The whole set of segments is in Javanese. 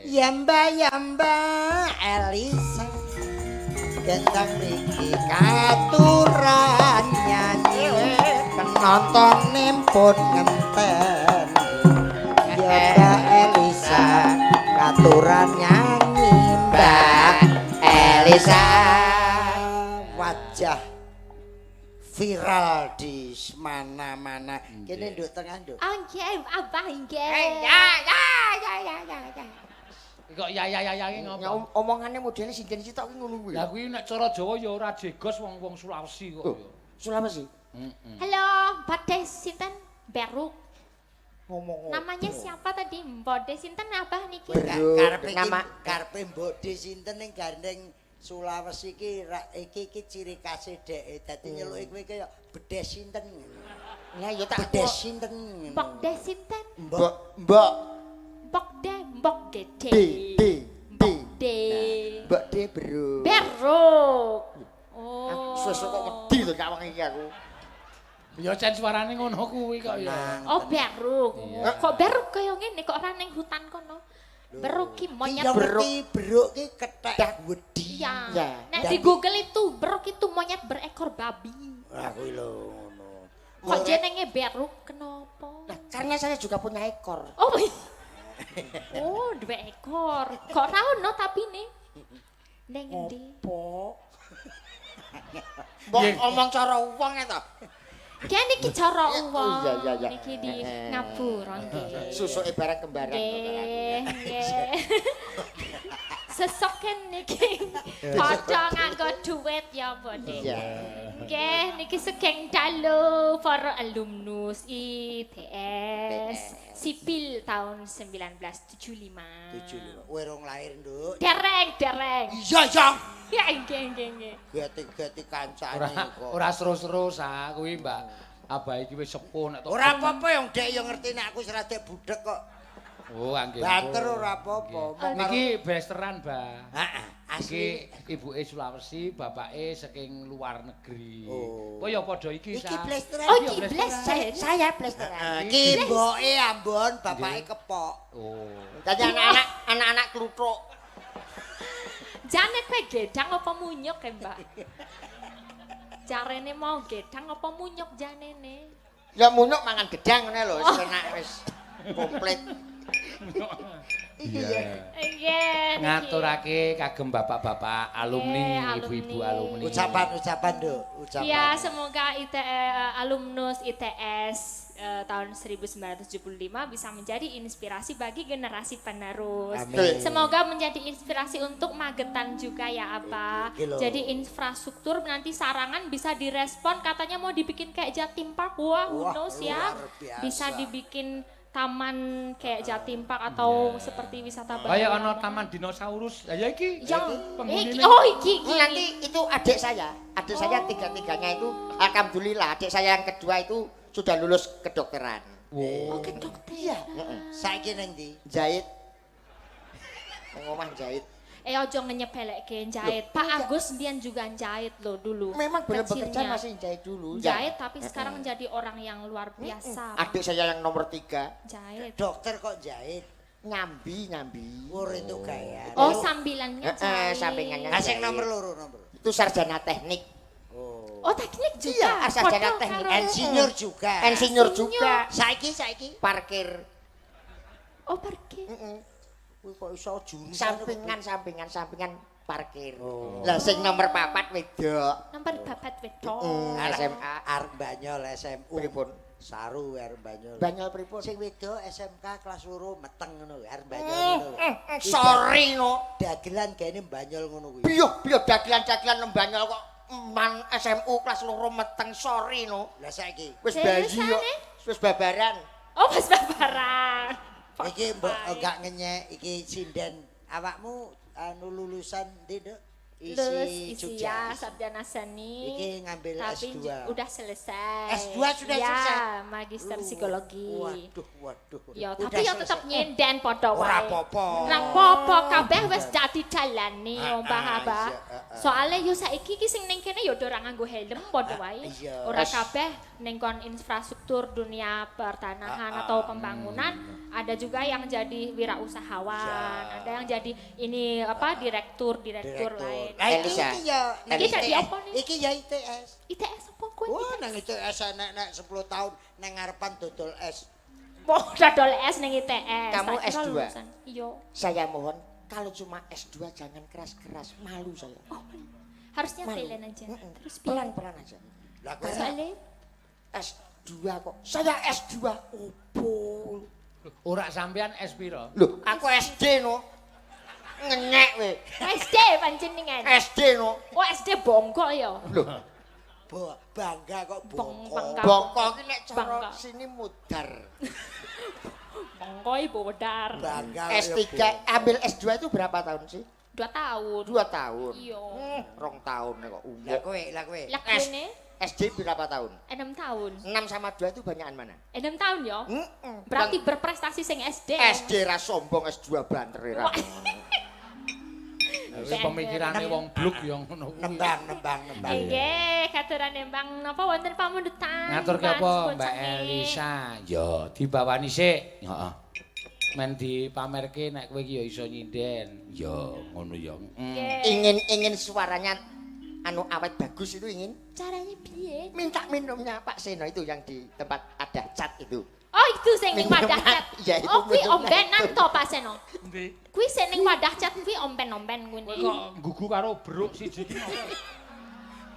Yamba Elisa gendang mriki katuran nyanyi penonton nimpun ngenten Yamba Elisa katuran nyanyi Mbak Elisa wajah viral di mana-mana. Kene nduk tengah nduk. Oh nggih, abah nggih. Ya. Kok ya ki ngopo? Omongane modele sinten sitok ki ngono kuwi. Lah kuwi nek cara Jawa ya ora jegos wong Sulawesi kok ya. Sulawesi. Halo, Mbode sinten? Beruk. Ngomong. Namanya siapa tadi? Mbode sinten abah niki? Karepe nama karepe Mbok De sinten ning gandeng Sulawesi iki ciri khase dhek. Dadi nyeluki kowe kaya bedes sinten. Ya ya tak Bedes sinten. Mbokde sinten? mbok Mbokde, mbokde de. de mbok de bro. Beruk. Oh. Sesuk kok wedi lho kawang iki aku. Ya cen suarane ngono kuwi kok ya. Oh, beruk. Kok beruk kaya ngene kok ora ning hutan kono. Beruk ki monyet Iya ngerti beruk ki kethek wedi. Iya. Ya. Nah di Google itu beruk itu monyet berekor babi. Ah kuwi lho ngono. Kok jenenge beruk kenapa? Nah, karena saya juga punya ekor. Oh. Oh, dua ekor. Kok ra ono tapi nih. Ning endi? Apa? Mbok omong cara wong e to. Kene iki cara uang. Iya. Niki di ngapura nggih. Susuke barang kembaran. Nggih. Sesoken niki padha nganggo duit ya Bode. Iya. Nggih, niki saking dalu para alumnus ITS sipil tahun 1975. Werong lahir nduk. Dereng. Iya iya. Ya nggih. Gati-gati kancane Ora kok. ora seru-seru sa kuwi Mbak. Abah iki wis sepuh nek Ora apa-apa yang dek yo ngerti nek aku wis rada budhek kok. Oh, anggih. Banter ora apa-apa. Niki besteran, Mbah. Heeh, Iki asli. ibuke Sulawesi, bapake saking luar negeri. Oh. Kok ya padha iki Iki sa. blesteran. Oh, Iya, iki blesteran. blester. Saya plesteran. Iki mboke Ambon, bapake kepok. Oh. Dadi anak-anak kluthuk. Jane kowe gedang apa munyuk ya, Mbak? Jarene mau gedang apa munyuk janene? Ya munyuk mangan gedang ngene lho, wis enak wis komplit. Iya. Nggih. Ngaturake kagem bapak-bapak alumni, ibu-ibu alumni. Ucapan nduk, ucapan. Ya, semoga alumnus ITS tahun 1975 bisa menjadi inspirasi bagi generasi penerus. Amin. Semoga menjadi inspirasi untuk Magetan juga ya Abah. Oke, loh. Jadi infrastruktur nanti Sarangan bisa direspon katanya mau dibikin kayak Jatim Park. Wah, who Wah, knows ya. luar biasa. Bisa dibikin taman kayak Jatim Park atau seperti wisata baru. Kayak ana taman dinosaurus. Ya iki. Yang penghunine. iki. Nanti itu adik saya tiga-tiganya itu alhamdulillah adik saya yang kedua itu sudah lulus kedokteran. Wow. Oke, dokter. Iya, Saiki ning ndi? jahit. Ngomong jahit. Ojo nyepelekke jahit. Pak Agus mbiyen juga jahit loh dulu. Memang belum bekerja Kecilnya. masih jahit dulu. Jahit tapi sekarang menjadi orang yang luar biasa. Adik saya yang nomor 3 Jahit. Dokter kok jahit? nyambi. Ur itu gaya. Oh, sambilannya jahit. sampingannya. Asing nomor loro nomor. Itu sarjana teknik. Oh, teknik juga. Iya, sarjana Podo teknik. karo- Insinyur juga. Insinyur juga. Saiki Parkir. Oh, parkir. kuwi kok iso jurusan Sampingan parkir. Oh. Lah sing nomor 4 wedok. Nomor babat wedok. SMA. arep Banyol SMU. Pripun? Saru arep Banyol. Banyol pripun? Sing wedok SMK kelas loro meteng ngono arep Banyol ngono. Sorry no. Dagelan kene Banyol ngono kuwi. Piye dagelan-dagelan nang Banyol kok man SMU kelas loro meteng sorry no. Lah saiki Wis bayi yo. Wis babaran. Oh, pas babaran. iki mbok enggak ngenyek iki sinden awakmu anu lulusan ndi, Nduk? Lulus Jogja. isi ya sarjana seni. Iki ngambil tapi S2. udah selesai. S2 sudah ya, selesai? magister psikologi. Waduh. Ya, Udah tapi ya selesai. tetap nyinden padha wae. Ora apa-apa. Ora apa-apa, kabeh wis dadi dalane Ah, Mbah ah, Abah. iya, Soale yo saiki iki sing ning kene yo ora nganggo helm padha wae. iya. Ora kabeh ning kon infrastruktur dunia pertanahan atau pembangunan, ada juga yang jadi wirausahawan, Iya. ada yang jadi ini apa direktur lain. Lah Elisa. iki ya Iki jadi apa nih? Iki ya ITS. ITS apa kowe? Wah, nang ITS nek 10 tahun nang ngarepan dodol es. Oh, dodol es ning ITS. Kamu Tak kira S2? lulusan. Iya. Saya mohon kalau cuma S2 jangan keras-keras, malu saya. Oh, harusnya Malu. silent aja. Mm-mm. Terus piye? Pelan-pelan aja. Lah kowe Soale S2 kok. Saya S2. Opo? Ora sampean es piro? Loh, aku SD no. Ngenyek we. SD panjenengan. SD no. Oh, SD bongkok ya. Loh, bangga kok bongko. Bangga. bongko iki nek cara Bangga. sini mudar. Bongkoi bodar. Bangga. S3 ambil S2 itu berapa tahun sih? 2 tahun. 2 tahun. Iya. 2 tahun kok Lah umur. kowe. Lah kene SD berapa tahun? 6 tahun. 6 sama 2 itu banyakan mana? 6 tahun ya. Mm-mm. Berarti berprestasi sing SD. SD ra sombong S2 banter ra. Wah. Wis pemikirane wong bluk ya ngono kuwi. Nembang. Nggih, katurane Bang napa wonten pamundutan. Ngatur ke Mbak apa Mbak Bocange. Elisa? Ya dibawani sik. Heeh. Men dipamerke nek kowe iki ya iso nyinden. Ya ngono ya. Nggih. Ingin suaranya anu awet bagus itu ingin Caranya piye? minta minumnya Pak Seno itu yang di tempat ada cat itu. Oh, itu sing ning Minum wadah cat. iya, itu Oh, kuwi minumnya ombenan itu. to Pak Seno. Endi? Kuwi sing ning wadah cat kuwi omben-omben kuwi. Kowe kok gugu karo beruk siji iki.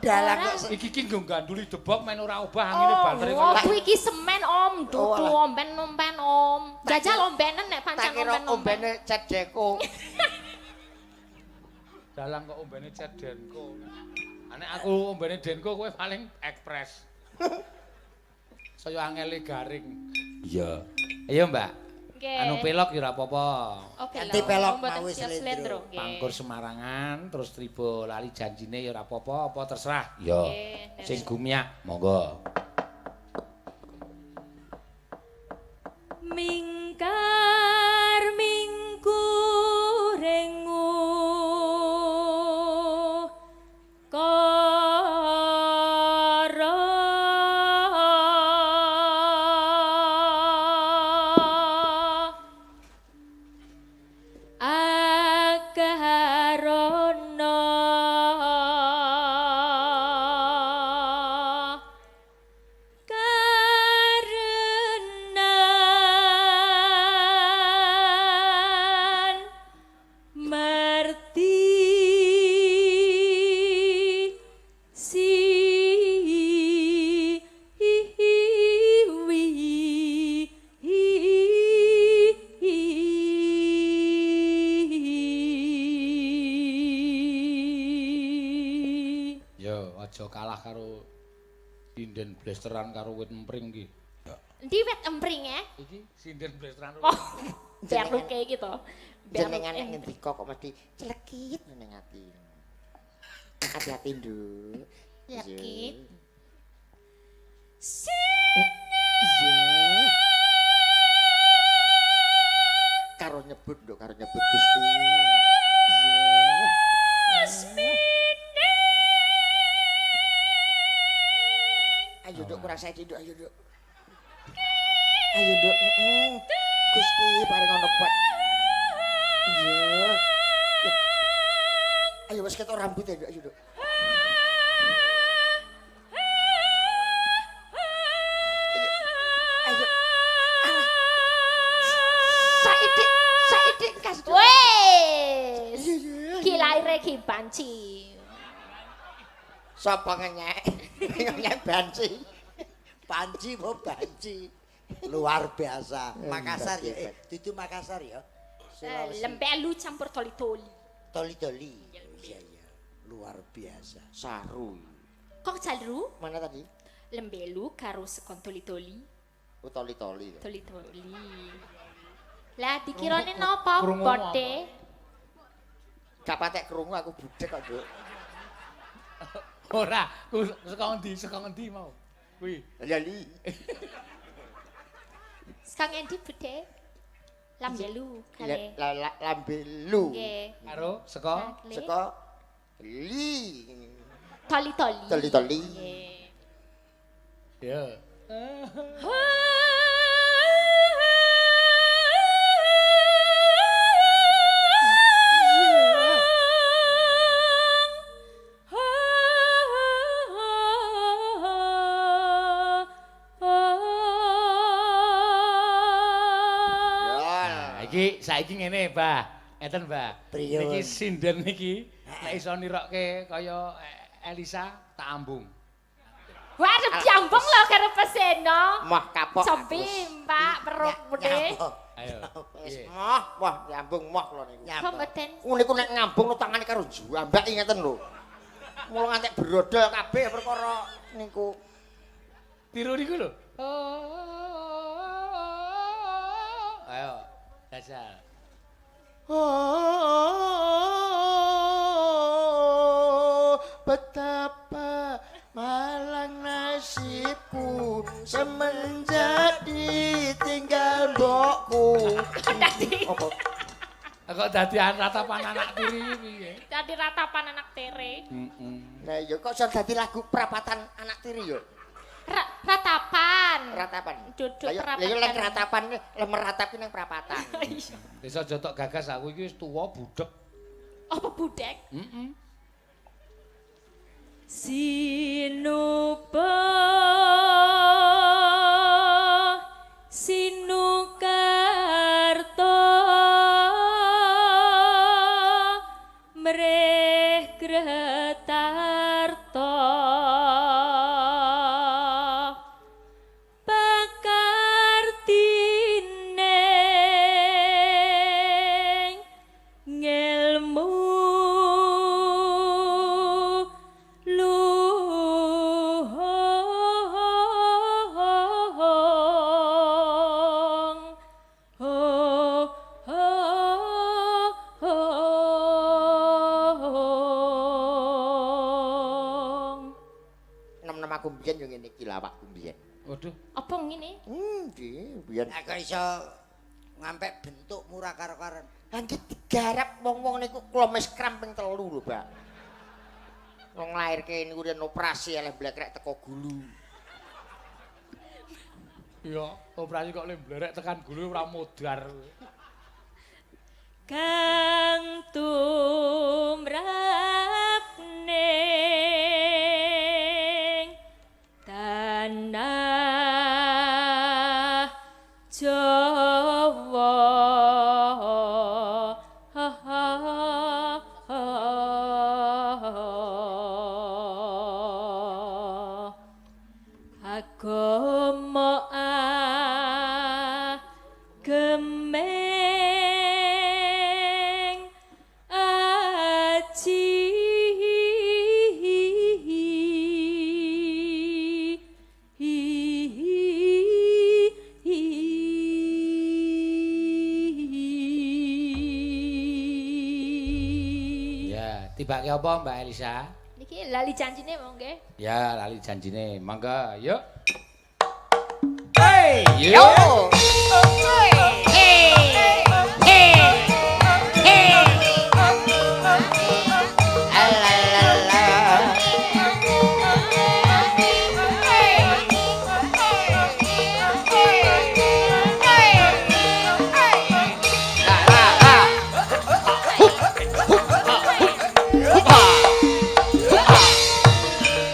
Dalang Ora. kok Iki ki nggo ganduli debok men ora obah angine bantere Oh, kok. kuwi iki semen Om, dudu alah. omben-omben Om. Jajal ombenan nek Tak pancen kira omben-omben. ombene cat deko. Dalang kok ombene cet Denko. Nek aku ombene Denko kowe paling ekspres. Saya angele garing. Iya. Ayo Mbak. Nggih. Anu pelok ya ora apa-apa. Oke Ganti pelok mboten mau siap slendro. slendro, nggih. Pangkur Semarangan terus tribo lali janjine ya ora apa-apa, apa terserah. Ya. Nggih, Sing gumyak, monggo. Mingkar mingkurengu kara akarana karenan marti Yo, aja kalah karo sinden blasteran karo wit empring iki. Endi wet empring ya? Iki sinden blasteran. Oh, biar lu kayak gitu. Biar lu Jenengan nek ngendika kok mesti celekit ning ati. Hati-hati, Nduk. Celekit. Iya. Karo nyebut, Nduk, karo nyebut Gusti. Iya. Ayo, Nduk, kurang saiki, Nduk, ayo, Nduk. Ayo, Nduk. Gusti paring ono kuat. Iya. Ayo wis ketok rambutnya, Nduk, ayo, Nduk. Ayo. Alah. Saidik kas. Nduk. Wes. Iya, iya. Ki laire ki banci. Sapa ngenyek? Ngenyek banci. Panci mau banci. Luar biasa. Eh, Makassar ya. hebat. Dudu Makassar ya. Sulawesi. Lembelu campur toli-toli. Toli-toli. Iya. Luar biasa. Saru. Kok jalru? Mana tadi? Lembelu karo sekon toli-toli. Toli-toli. Toli-toli. Lah dikirane napa krungu bode? Gak patek krungu aku budek kok, Nduk. Ora, ku saka ngendi mau? Kuwi. Lali. Sekang endi Bude? Lambelu kali. Lambelu. Nggih. Karo saka Saka li. Toli-toli. Toli-toli. Nggih. ya. Saiki ngene, Mbah. Ngeten, Mbah. Priyun? Niki sinden niki nek iso nirokke kaya Elisa tak ambung. Wah, arep diambung lho karepe Seno. Moh kapok. Cobi, Mbak, perut Bude. Ayo. Wis Piye? moh nyambung moh kula niku. Kompeten. Niku nek ngambung no tangane karo jambak ngeten lho. Mula ngantek brodol kabeh perkara niku. Tiru niku lho. Ayo, jajal. Oh, betapa malang nasibku semenjak ditinggal mbokku. Apa? Kok dadi ratapan anak tiri piye? Dadi ratapan anak tere. Nah, ya kok iso dadi lagu perapatan anak tiri ya? Ratapan. Ratapan. Duduk Lah perapatan. ya lek ratapan meratapi nang perapatan. Wis aja tok gagas aku iki wis tuwa budek. Apa budek? Heeh. Sinupa Sinukarto Mreh Gretarto Pakartine ngelmu Nem-nem aku mbiyen yo ngene iki lawakku mbiyen. Waduh. apa ngene? Nggih, mbiyen. Aku iso ngampek bentuk murah karo-karon. Angge digarap wong-wong niku klomes kram ping 3 lho, Pak. Wong lairke niku riyen operasi eleh blekrek teko gulu. Iya, operasi kok lemblerek tekan gulu ora modar. Kang tumrap ning tanah Jawa agama gemeng aji Ya, tibake apa Mbak Elisa? niki lali janjine monggo. Ya, lali janjine. Mangga, yuk. Hey, Yo.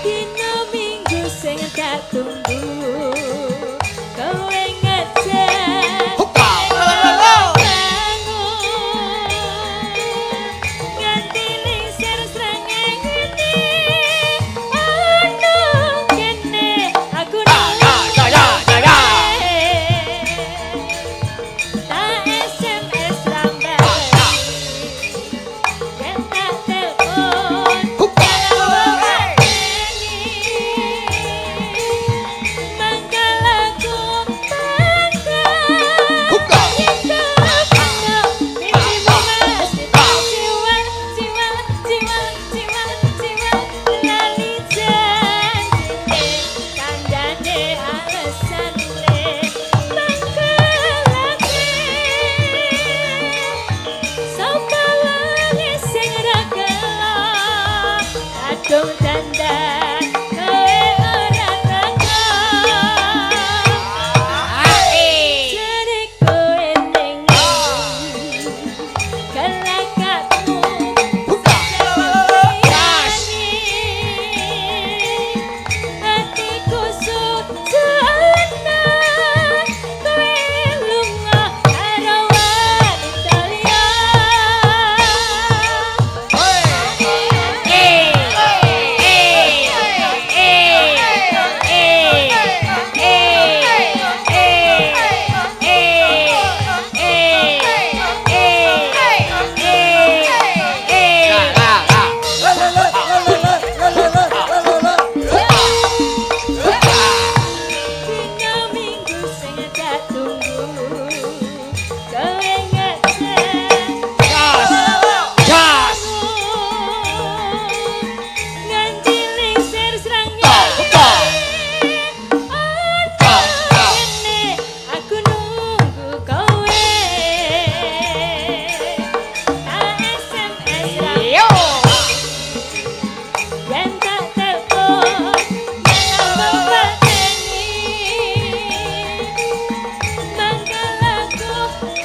Dino minggu sing tak tunggu kowe ngajak kadung dandan kowe ora teko jane kowe ning kelekatmu hatiku sujana kowe lunga karo wanita liya Dina minggu sing tak tunggu kowe Jas. nganti lingsir srangnya aku nunggu kowe SMS ra yen tak telepon malah mempateni mangkel aku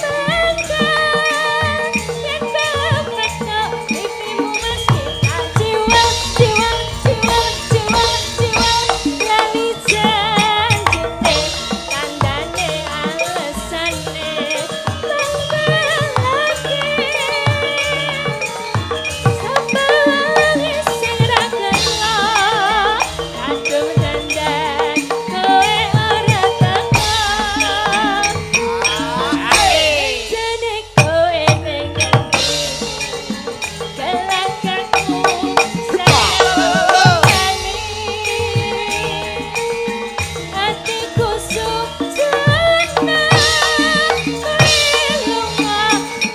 makan yen kepekno pipimu mesti tak jiwa lali janjite tandane alesane mangkel lagi Sabangi sing ra kena kadung dandan kowe ora teko jane kowe ning kelakatmu sayang hatiku sujana kowe lunga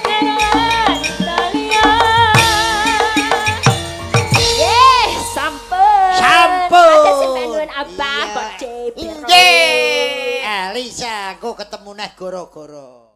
karo wanita liya sampun. Sampun. Ada sing nuwun abah Iya. kok Cipiro. Nggih. Elisa, aku ketemu neh goro-goro.